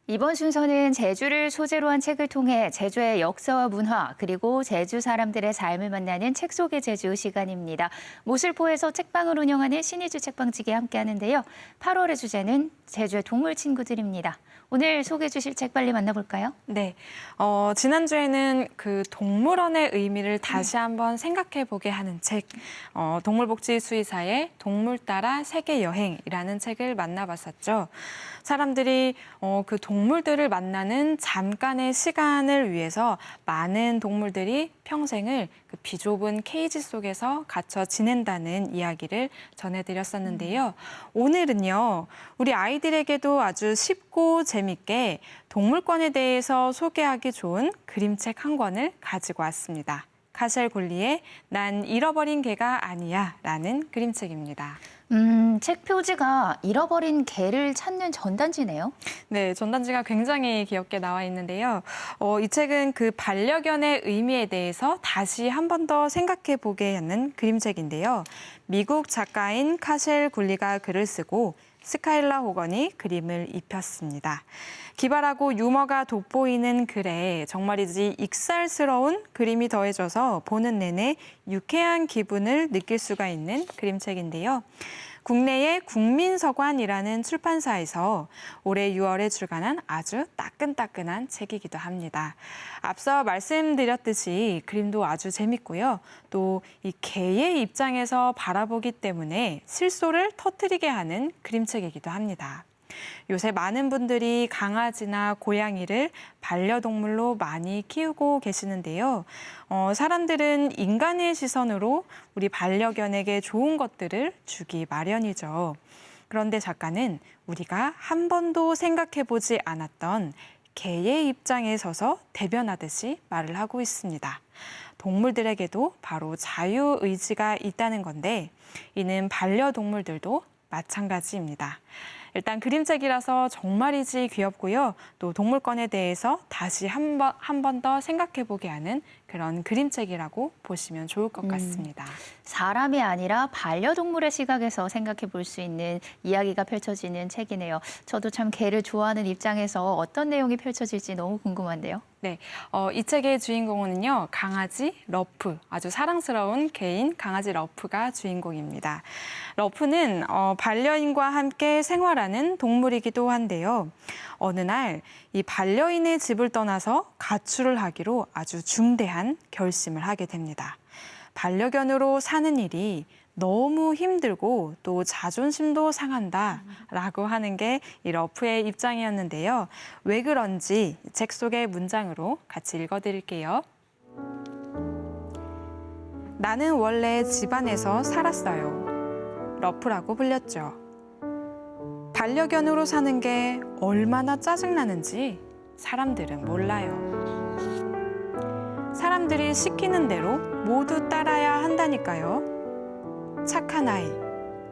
이번 순서는 제주를 소재로 한 책을 통해 제주의 역사와 문화, 그리고 제주 사람들의 삶을 만나는 책 속의 제주 시간입니다. 모슬포에서 책방을 운영하는 신의주 책방직이 함께하는데요. 8월의 주제는 제주의 동물 친구들입니다. 오늘 소개해 주실 책 빨리 만나볼까요? 네, 지난주에는 그 동물원의 의미를 다시 한번 생각해 보게 하는 책, 동물복지 수의사의 동물 따라 세계 여행이라는 책을 만나봤었죠. 사람들이 그 동물들을 만나는 잠깐의 시간을 위해서 많은 동물들이 평생을 그 비좁은 케이지 속에서 갇혀 지낸다는 이야기를 전해드렸었는데요. 오늘은요, 우리 아이들에게도 아주 쉽고 재밌게 동물권에 대해서 소개하기 좋은 그림책 한 권을 가지고 왔습니다. 카셸 굴리의 난 잃어버린 개가 아니야 라는 그림책입니다. 책 표지가 잃어버린 개를 찾는 전단지네요. 네, 전단지가 굉장히 귀엽게 나와 있는데요. 이 책은 그 반려견의 의미에 대해서 다시 한 번 더 생각해 보게 하는 그림책인데요. 미국 작가인 카셸 굴리가 글을 쓰고 스카일라 호건이 그림을 입혔습니다. 기발하고 유머가 돋보이는 글에 정말이지 익살스러운 그림이 더해져서 보는 내내 유쾌한 기분을 느낄 수가 있는 그림책인데요. 국내의 국민서관이라는 출판사에서 올해 6월에 출간한 아주 따끈따끈한 책이기도 합니다. 앞서 말씀드렸듯이 그림도 아주 재밌고요. 또 이 개의 입장에서 바라보기 때문에 실소를 터뜨리게 하는 그림책이기도 합니다. 요새 많은 분들이 강아지나 고양이를 반려동물로 많이 키우고 계시는데요. 사람들은 인간의 시선으로 우리 반려견에게 좋은 것들을 주기 마련이죠. 그런데 작가는 우리가 한 번도 생각해보지 않았던 개의 입장에 서서 대변하듯이 말을 하고 있습니다. 동물들에게도 바로 자유의지가 있다는 건데 이는 반려동물들도 마찬가지입니다. 일단 그림책이라서 정말이지 귀엽고요. 또 동물권에 대해서 다시 한 번 더 생각해보게 하는 그런 그림책이라고 보시면 좋을 것 같습니다. 사람이 아니라 반려동물의 시각에서 생각해 볼 수 있는 이야기가 펼쳐지는 책이네요. 저도 참 개를 좋아하는 입장에서 어떤 내용이 펼쳐질지 너무 궁금한데요. 네, 이 책의 주인공은요, 강아지 러프, 아주 사랑스러운 개인 강아지 러프가 주인공입니다. 러프는 반려인과 함께 생활하는 동물이기도 한데요. 어느 날 이 반려인의 집을 떠나서 가출을 하기로 아주 중대한 결심을 하게 됩니다. 반려견으로 사는 일이 너무 힘들고 또 자존심도 상한다라고 하는 게 이 러프의 입장이었는데요. 왜 그런지 책 속의 문장으로 같이 읽어드릴게요. 나는 원래 집안에서 살았어요. 러프라고 불렸죠. 반려견으로 사는 게 얼마나 짜증나는지 사람들은 몰라요. 사람들이 시키는 대로 모두 따라야 한다니까요. 착한 아이,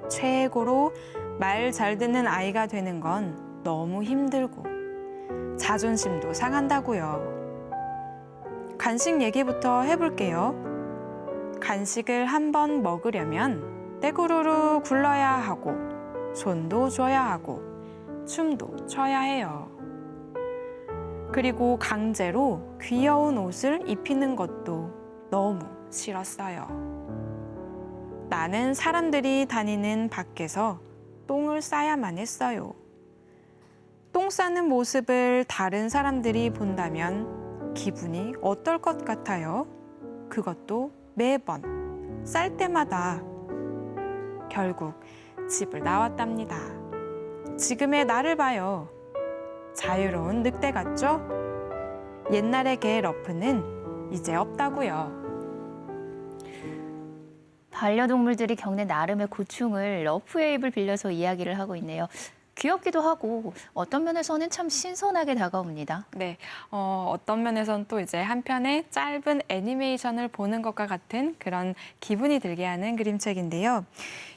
최고로 말 잘 듣는 아이가 되는 건 너무 힘들고 자존심도 상한다고요. 간식 얘기부터 해볼게요. 간식을 한 번 먹으려면 떼구르르 굴러야 하고 손도 줘야 하고 춤도 춰야 해요. 그리고 강제로 귀여운 옷을 입히는 것도 너무 싫었어요. 나는 사람들이 다니는 밖에서 똥을 싸야만 했어요. 똥 싸는 모습을 다른 사람들이 본다면 기분이 어떨 것 같아요? 그것도 매번 쌀 때마다. 결국 집을 나왔답니다. 지금의 나를 봐요. 자유로운 늑대 같죠? 옛날의 개 러프는 이제 없다고요. 반려동물들이 겪는 나름의 고충을 러프의 입을 빌려서 이야기를 하고 있네요. 귀엽기도 하고 어떤 면에서는 참 신선하게 다가옵니다. 네, 어떤 면에서는 또 이제 한편의 짧은 애니메이션을 보는 것과 같은 그런 기분이 들게 하는 그림책인데요.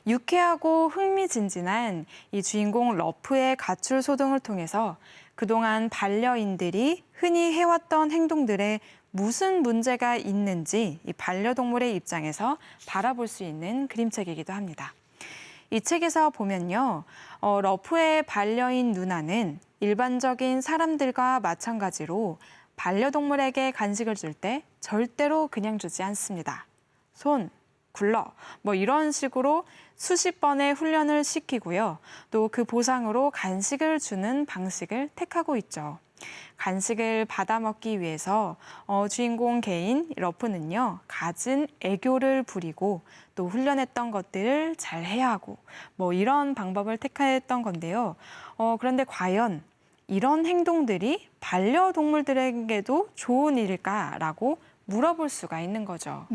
유쾌하고 흥미진진한 이 주인공 러프의 가출 소동을 통해서 그동안 반려인들이 흔히 해왔던 행동들에 무슨 문제가 있는지 이 반려동물의 입장에서 바라볼 수 있는 그림책이기도 합니다. 이 책에서 보면요. 러프의 반려인 누나는 일반적인 사람들과 마찬가지로 반려동물에게 간식을 줄 때 절대로 그냥 주지 않습니다. 손, 굴러, 이런 식으로 수십 번의 훈련을 시키고요. 또 그 보상으로 간식을 주는 방식을 택하고 있죠. 간식을 받아먹기 위해서 주인공 개인 러프는요, 갖은 애교를 부리고 또 훈련했던 것들을 잘 해야 하고 이런 방법을 택했던 건데요. 그런데 과연 이런 행동들이 반려동물들에게도 좋은 일일까라고 물어볼 수가 있는 거죠.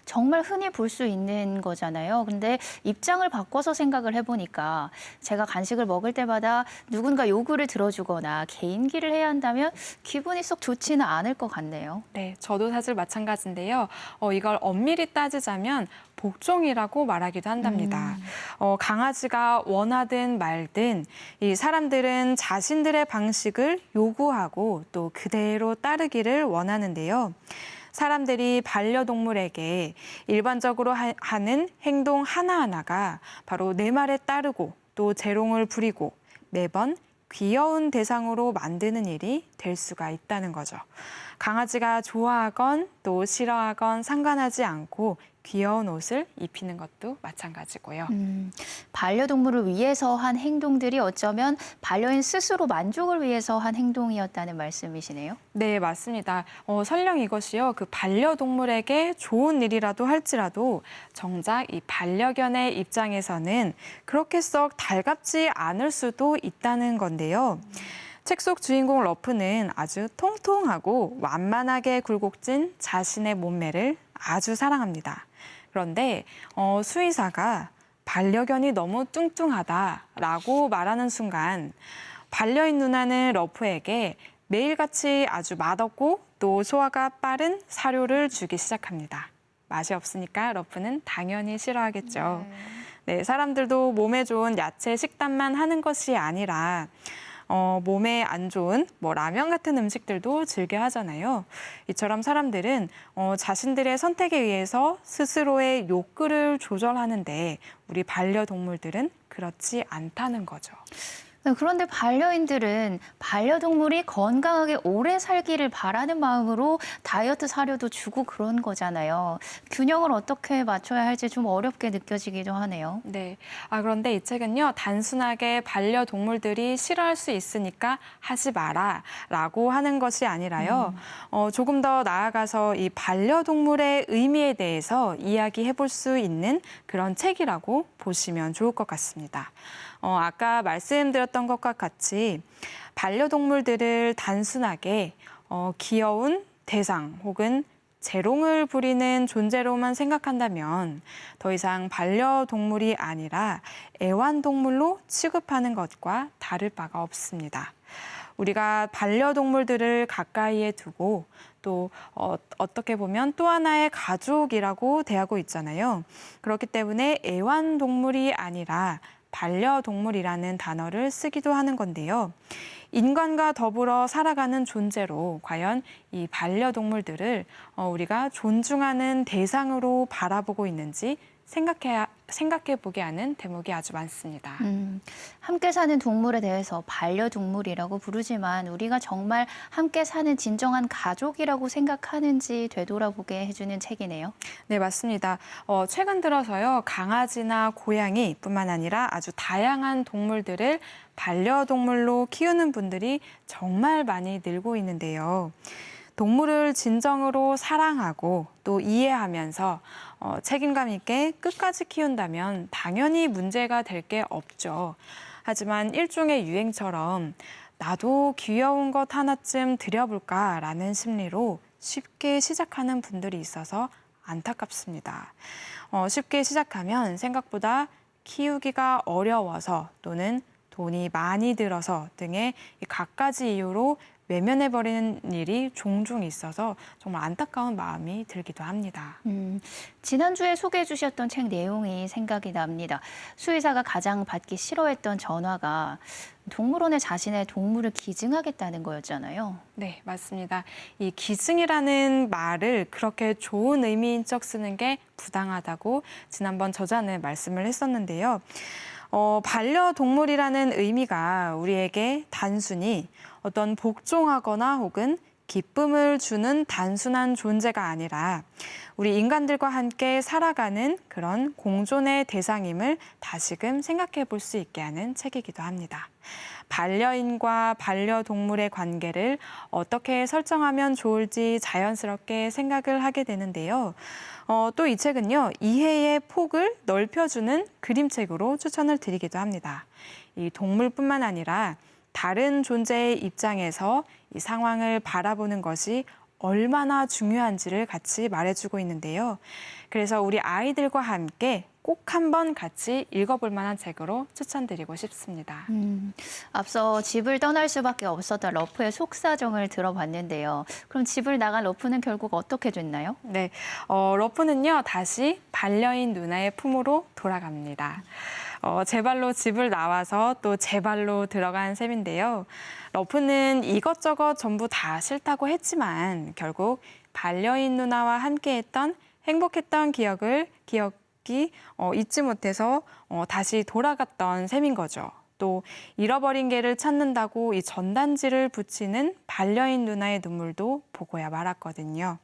정말 흔히 볼 수 있는 거잖아요. 근데 입장을 바꿔서 생각을 해보니까 제가 간식을 먹을 때마다 누군가 요구를 들어주거나 개인기를 해야 한다면 기분이 썩 좋지는 않을 것 같네요. 네, 저도 사실 마찬가지인데요. 이걸 엄밀히 따지자면 복종이라고 말하기도 한답니다. 강아지가 원하든 말든 이 사람들은 자신들의 방식을 요구하고 또 그대로 따르기를 원하는데요. 사람들이 반려동물에게 일반적으로 하는 행동 하나하나가 바로 내 말에 따르고 또 재롱을 부리고 매번 귀여운 대상으로 만드는 일이 될 수가 있다는 거죠. 강아지가 좋아하건 또 싫어하건 상관하지 않고 귀여운 옷을 입히는 것도 마찬가지고요. 반려동물을 위해서 한 행동들이 어쩌면 반려인 스스로 만족을 위해서 한 행동이었다는 말씀이시네요. 네, 맞습니다. 설령 이것이요, 그 반려동물에게 좋은 일이라도 할지라도 정작 이 반려견의 입장에서는 그렇게 썩 달갑지 않을 수도 있다는 건데요. 책 속 주인공 러프는 아주 통통하고 완만하게 굴곡진 자신의 몸매를 아주 사랑합니다. 그런데 수의사가 반려견이 너무 뚱뚱하다라고 말하는 순간 반려인 누나는 러프에게 매일같이 아주 맛없고 또 소화가 빠른 사료를 주기 시작합니다. 맛이 없으니까 러프는 당연히 싫어하겠죠. 네, 사람들도 몸에 좋은 야채 식단만 하는 것이 아니라 몸에 안 좋은 라면 같은 음식들도 즐겨 하잖아요. 이처럼 사람들은 자신들의 선택에 의해서 스스로의 욕구를 조절하는데 우리 반려동물들은 그렇지 않다는 거죠. 그런데 반려인들은 반려동물이 건강하게 오래 살기를 바라는 마음으로 다이어트 사료도 주고 그런 거잖아요. 균형을 어떻게 맞춰야 할지 좀 어렵게 느껴지기도 하네요. 네. 그런데 이 책은요, 단순하게 반려동물들이 싫어할 수 있으니까 하지 마라 라고 하는 것이 아니라요, 조금 더 나아가서 이 반려동물의 의미에 대해서 이야기해 볼 수 있는 그런 책이라고 보시면 좋을 것 같습니다. 아까 말씀드렸던 것과 같이 반려동물들을 단순하게 귀여운 대상 혹은 재롱을 부리는 존재로만 생각한다면 더 이상 반려동물이 아니라 애완동물로 취급하는 것과 다를 바가 없습니다. 우리가 반려동물들을 가까이에 두고 또 어떻게 보면 또 하나의 가족이라고 대하고 있잖아요. 그렇기 때문에 애완동물이 아니라 반려동물이라는 단어를 쓰기도 하는 건데요. 인간과 더불어 살아가는 존재로 과연 이 반려동물들을 우리가 존중하는 대상으로 바라보고 있는지 생각해 보게 하는 대목이 아주 많습니다. 함께 사는 동물에 대해서 반려동물이라고 부르지만 우리가 정말 함께 사는 진정한 가족이라고 생각하는지 되돌아보게 해주는 책이네요. 네, 맞습니다. 최근 들어서요, 강아지나 고양이뿐만 아니라 아주 다양한 동물들을 반려동물로 키우는 분들이 정말 많이 늘고 있는데요. 동물을 진정으로 사랑하고 또 이해하면서 책임감 있게 끝까지 키운다면 당연히 문제가 될 게 없죠. 하지만 일종의 유행처럼 나도 귀여운 것 하나쯤 들여볼까라는 심리로 쉽게 시작하는 분들이 있어서 안타깝습니다. 쉽게 시작하면 생각보다 키우기가 어려워서 또는 돈이 많이 들어서 등의 이 갖가지 이유로 외면해버리는 일이 종종 있어서 정말 안타까운 마음이 들기도 합니다. 지난주에 소개해 주셨던 책 내용이 생각이 납니다. 수의사가 가장 받기 싫어했던 전화가 동물원에 자신의 동물을 기증하겠다는 거였잖아요. 네, 맞습니다. 이 기증이라는 말을 그렇게 좋은 의미인 척 쓰는 게 부당하다고 지난번 저자는 말씀을 했었는데요. 반려동물이라는 의미가 우리에게 단순히 어떤 복종하거나 혹은 기쁨을 주는 단순한 존재가 아니라 우리 인간들과 함께 살아가는 그런 공존의 대상임을 다시금 생각해 볼 수 있게 하는 책이기도 합니다. 반려인과 반려동물의 관계를 어떻게 설정하면 좋을지 자연스럽게 생각을 하게 되는데요. 또 이 책은요, 이해의 폭을 넓혀주는 그림책으로 추천을 드리기도 합니다. 이 동물뿐만 아니라 다른 존재의 입장에서 이 상황을 바라보는 것이 얼마나 중요한지를 같이 말해주고 있는데요. 그래서 우리 아이들과 함께 꼭 한번 같이 읽어볼 만한 책으로 추천드리고 싶습니다. 앞서 집을 떠날 수밖에 없었던 러프의 속사정을 들어봤는데요. 그럼 집을 나간 러프는 결국 어떻게 됐나요? 네, 러프는요, 다시 반려인 누나의 품으로 돌아갑니다. 제 발로 집을 나와서 또 제 발로 들어간 셈인데요. 러프는 이것저것 전부 다 싫다고 했지만 결국 반려인 누나와 함께했던 행복했던 기억이 잊지 못해서 다시 돌아갔던 셈인 거죠. 또 잃어버린 개를 찾는다고 이 전단지를 붙이는 반려인 누나의 눈물도 보고야 말았거든요.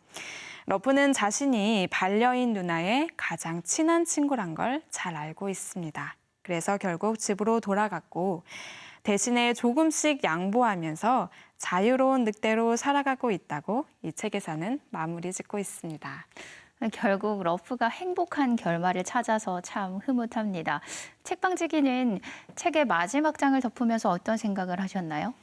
러프는 자신이 반려인 누나의 가장 친한 친구란 걸 잘 알고 있습니다. 그래서 결국 집으로 돌아갔고 대신에 조금씩 양보하면서 자유로운 늑대로 살아가고 있다고 이 책에서는 마무리 짓고 있습니다. 결국 러프가 행복한 결말을 찾아서 참 흐뭇합니다. 책방지기는 책의 마지막 장을 덮으면서 어떤 생각을 하셨나요?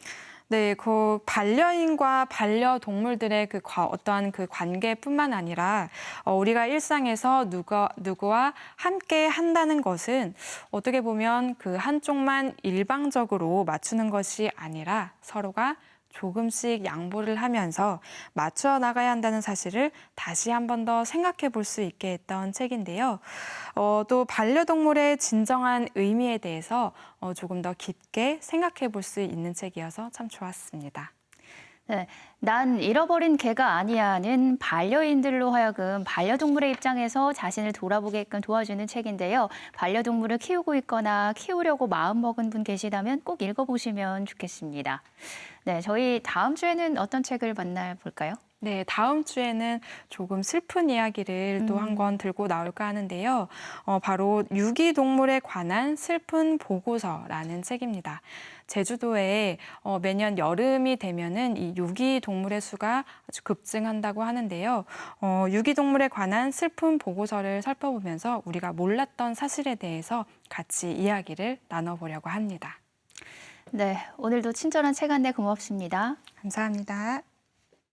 네, 그 반려인과 반려동물들의 어떠한 그 관계뿐만 아니라 우리가 일상에서 누구와 함께 한다는 것은 어떻게 보면 그 한쪽만 일방적으로 맞추는 것이 아니라 서로가 조금씩 양보를 하면서 맞춰 나가야 한다는 사실을 다시 한 번 더 생각해 볼 수 있게 했던 책인데요. 또 반려동물의 진정한 의미에 대해서 조금 더 깊게 생각해 볼 수 있는 책이어서 참 좋았습니다. 네, 난 잃어버린 개가 아니야는 반려인들로 하여금 반려동물의 입장에서 자신을 돌아보게끔 도와주는 책인데요. 반려동물을 키우고 있거나 키우려고 마음먹은 분 계시다면 꼭 읽어보시면 좋겠습니다. 네, 저희 다음 주에는 어떤 책을 만나볼까요? 네, 다음 주에는 조금 슬픈 이야기를 또 한 권 들고 나올까 하는데요. 바로 유기동물에 관한 슬픈 보고서라는 책입니다. 제주도에 매년 여름이 되면은 이 유기동물의 수가 아주 급증한다고 하는데요. 유기동물에 관한 슬픈 보고서를 살펴보면서 우리가 몰랐던 사실에 대해서 같이 이야기를 나눠보려고 합니다. 네, 오늘도 친절한 책 안내 고맙습니다. 감사합니다.